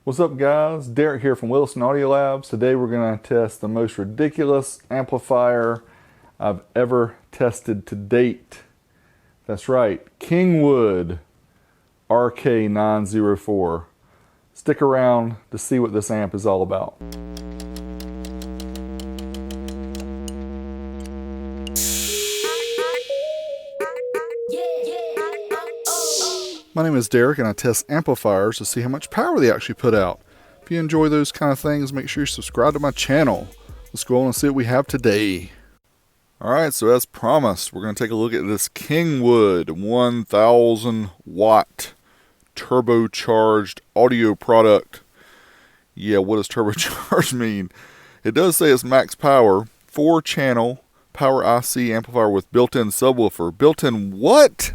What's up guys, Derek here from Wilson Audio Labs. Today we're going to test the most ridiculous amplifier I've ever tested to date. That's right, Kingwood RK-904. Stick around to see what this amp is all about. My name is Derek and I test amplifiers to see how much power they actually put out. If you enjoy those kind of things, make sure you subscribe to my channel. Let's go on and see what we have today. Alright, so as promised, we're going to take a look at this Kingwood 1000 watt turbocharged audio product. Yeah, what does turbocharged mean? It does say it's max power, 4-channel power IC amplifier with built-in subwoofer. Built-in what?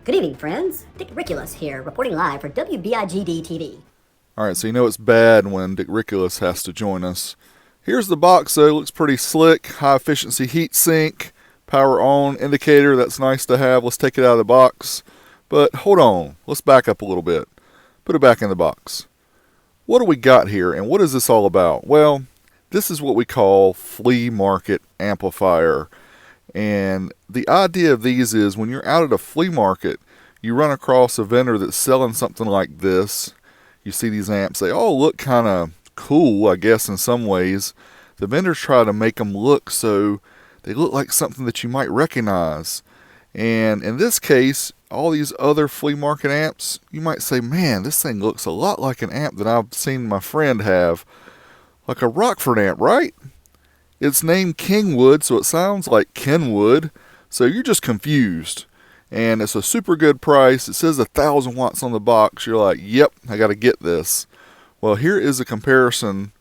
Good evening, friends. Dick Riculous here, reporting live for WBIGD TV. Alright, so you know it's bad when Dick Riculous has to join us. Here's the box though, looks pretty slick. High efficiency heat sink, power on indicator, that's nice to have. Let's take it out of the box. But hold on, let's back up a little bit. Put it back in the box. What do we got here and what is this all about? Well, this is what we call Flea Market amplifier. And the idea of these is when you're out at a flea market, you run across a vendor that's selling something like this. You see these amps, they all look kind of cool, I guess, in some ways. The vendors try to make them look so they look like something that you might recognize. And in this case, all these other flea market amps, you might say, man, this thing looks a lot like an amp that I've seen my friend have. Like a Rockford amp, right? It's named Kingwood, so it sounds like Kenwood. So you're just confused. And it's a super good price. It says 1000 watts on the box. You're like, yep, I got to get this. Well, here is a comparison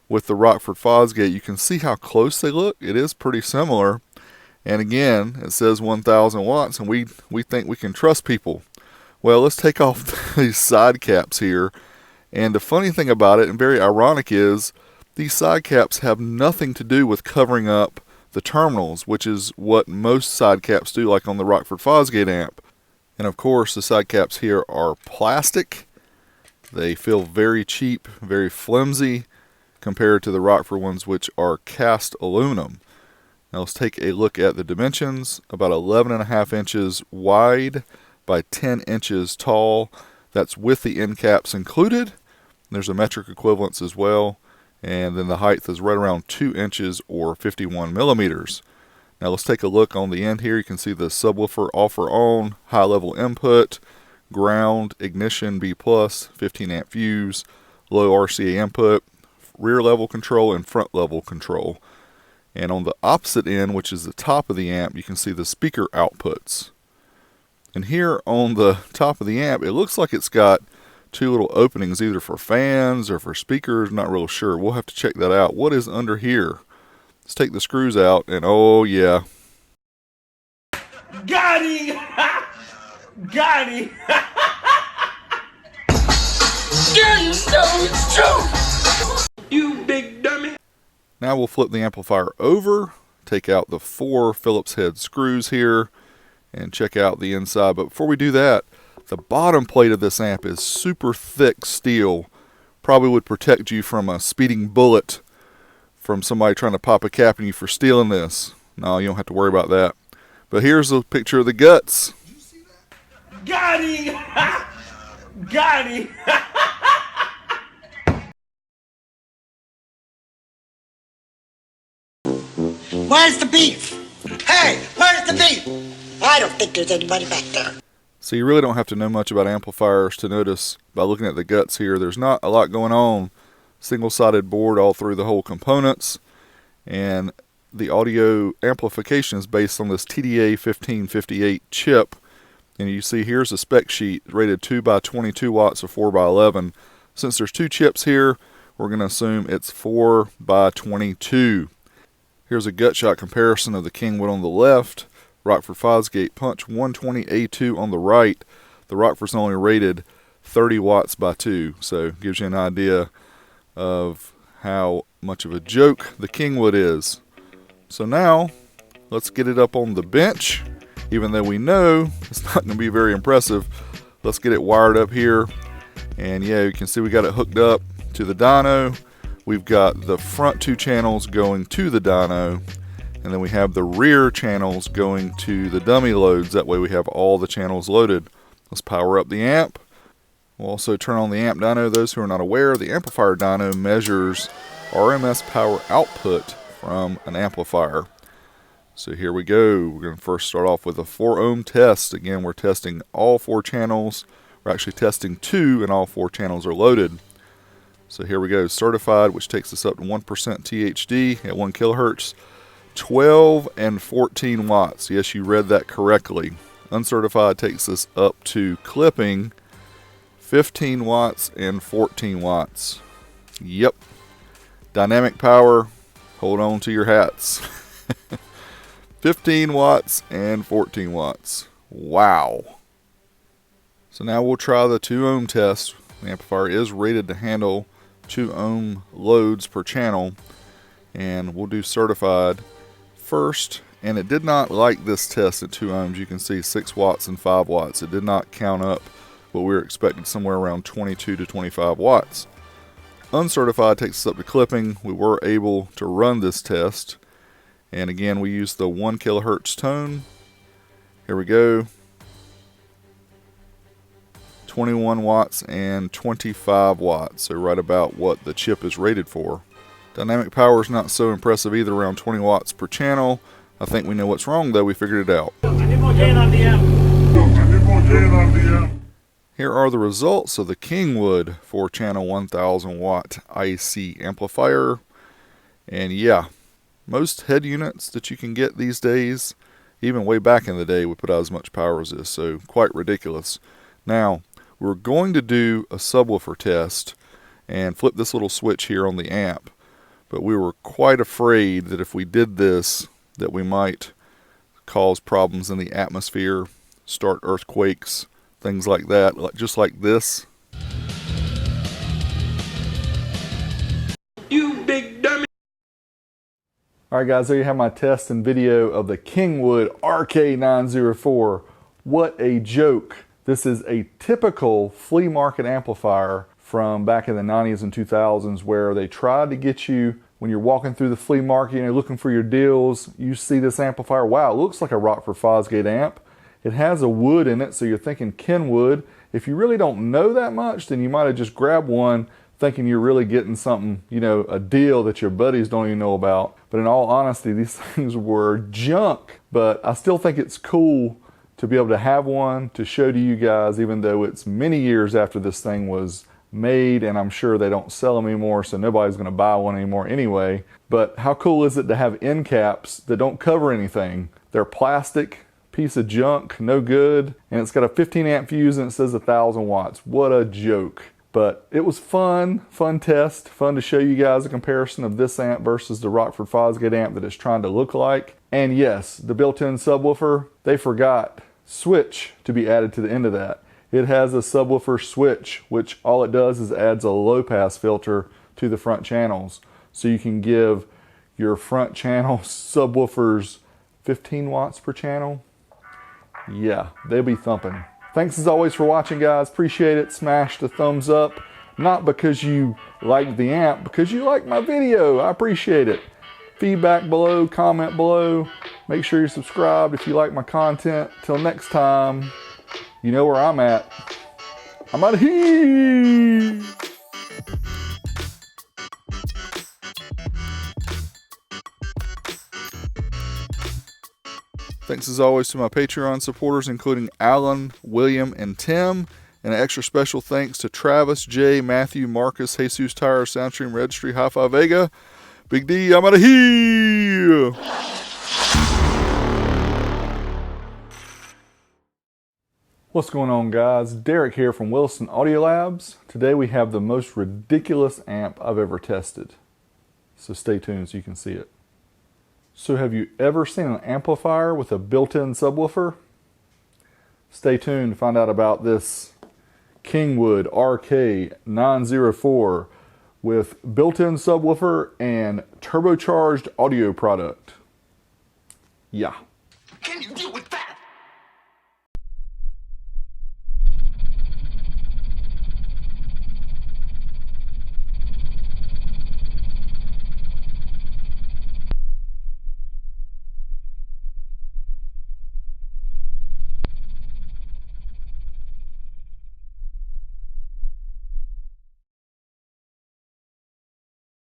with the Rockford Fosgate. You can see how close they look. It is pretty similar. And again, it says 1000 watts, and we think we can trust people. Well, let's take off these side caps here. And the funny thing about it, and very ironic, is these side caps have nothing to do with covering up the terminals, which is what most side caps do, like on the Rockford Fosgate amp. And of course, the side caps here are plastic. They feel very cheap, very flimsy compared to the Rockford ones, which are cast aluminum. Now let's take a look at the dimensions. About 11.5 inches wide by 10 inches tall. That's with the end caps included. There's a metric equivalence as well. And then the height is right around 2 inches or 51 millimeters. Now let's take a look on the end here. You can see the subwoofer off or on, high level input, ground, ignition B+, 15 amp fuse, low RCA input, rear level control and front level control. And on the opposite end, which is the top of the amp, you can see the speaker outputs. And here on the top of the amp, it looks like it's got two little openings, either for fans or for speakers, not real sure. We'll have to check that out. What is under here? Let's take the screws out, and oh yeah. Got him! Got him! Yeah, you know it's true! You big dummy! Now we'll flip the amplifier over, take out the 4 Phillips head screws here, and check out the inside. But before we do that, the bottom plate of this amp is super thick steel. Probably would protect you from a speeding bullet from somebody trying to pop a cap on you for stealing this. No, you don't have to worry about that. But here's a picture of the guts. Got him! Got him! Where's the beef? Hey, where's the beef? I don't think there's anybody back there. So you really don't have to know much about amplifiers to notice by looking at the guts here. There's not a lot going on. Single-sided board all through the whole components. And the audio amplification is based on this TDA 1558 chip. And you see here's a spec sheet rated 2 by 22 watts or 4 by 11. Since there's 2 chips here, we're going to assume it's 4 by 22. Here's a gut shot comparison of the Kingwood on the left. Rockford Fosgate Punch 120A2 on the right. The Rockford's only rated 30 watts by 2, so gives you an idea of how much of a joke the Kingwood is. So now, let's get it up on the bench. Even though we know it's not going to be very impressive, let's get it wired up here. And yeah, you can see we got it hooked up to the dyno. We've got the front 2 channels going to the dyno, and then we have the rear channels going to the dummy loads. That way we have all the channels loaded. Let's power up the amp. We'll also turn on the amp dyno. Those who are not aware, the amplifier dyno measures RMS power output from an amplifier. So here we go. We're going to first start off with a 4 ohm test. Again, we're testing all 4 channels. We're actually testing 2 and all 4 channels are loaded. So here we go. Certified, which takes us up to 1% THD at 1 kilohertz, 12 and 14 watts. Yes, you read that correctly. Uncertified takes us up to clipping 15 watts and 14 watts. Yep. Dynamic power, hold on to your hats. 15 watts and 14 watts. Wow. So now we'll try the 2 ohm test. The amplifier is rated to handle 2 ohm loads per channel, and we'll do certified first. And it did not like this test at 2 ohms. You can see 6 watts and 5 watts. It did not count up what we were expecting, somewhere around 22 to 25 watts. Uncertified takes us up to clipping. We were able to run this test, and again we use the 1 kilohertz tone. Here we go. 21 watts and 25 watts, so right about what the chip is rated for. Dynamic power is not so impressive either, around 20 watts per channel. I think we know what's wrong though, we figured it out. Here are the results of the Kingwood 4-channel 1000 watt IC amplifier. And yeah, most head units that you can get these days, even way back in the day, would put out as much power as this, so quite ridiculous. Now, we're going to do a subwoofer test and flip this little switch here on the amp, but we were quite afraid that if we did this, that we might cause problems in the atmosphere, start earthquakes, things like that, just like this. You big dummy. Alright guys, there you have my test and video of the Kingwood RK-904. What a joke. This is a typical flea market amplifier from back in the 90s and 2000s, where they tried to get you, when you're walking through the flea market, looking for your deals, you see this amplifier. Wow, it looks like a Rockford Fosgate amp. It has a wood in it, so you're thinking Kenwood. If you really don't know that much, then you might have just grabbed one thinking you're really getting something, a deal that your buddies don't even know about. But in all honesty, these things were junk. But I still think it's cool to be able to have one to show to you guys, even though it's many years after this thing was made, and I'm sure they don't sell them anymore, so nobody's going to buy one anymore anyway. But how cool is it to have end caps that don't cover anything? They're plastic, piece of junk, no good, and it's got a 15 amp fuse and it says 1000 watts. What a joke. But it was fun test, fun to show you guys a comparison of this amp versus the Rockford Fosgate amp that it's trying to look like. And yes, the built-in subwoofer, they forgot switch to be added to the end of that. It has a subwoofer switch, which all it does is adds a low pass filter to the front channels. So you can give your front channel subwoofers 15 watts per channel. Yeah, they'll be thumping. Thanks as always for watching, guys. Appreciate it. Smash the thumbs up. Not because you like the amp, because you like my video. I appreciate it. Feedback below, comment below. Make sure you're subscribed if you like my content. Till next time, you know where I'm at. I'm out of here. Thanks as always to my Patreon supporters, including Alan, William, and Tim. And an extra special thanks to Travis, Jay, Matthew, Marcus, Jesus Tire, Soundstream Registry, Hi-Fi Vega. Big D, I'm out of here. What's going on, guys? Derek here from Wilson Audio Labs. Today we have the most ridiculous amp I've ever tested. So stay tuned so you can see it. So have you ever seen an amplifier with a built-in subwoofer? Stay tuned to find out about this Kingwood RK-904 with built-in subwoofer and turbocharged audio product. Yeah. Can you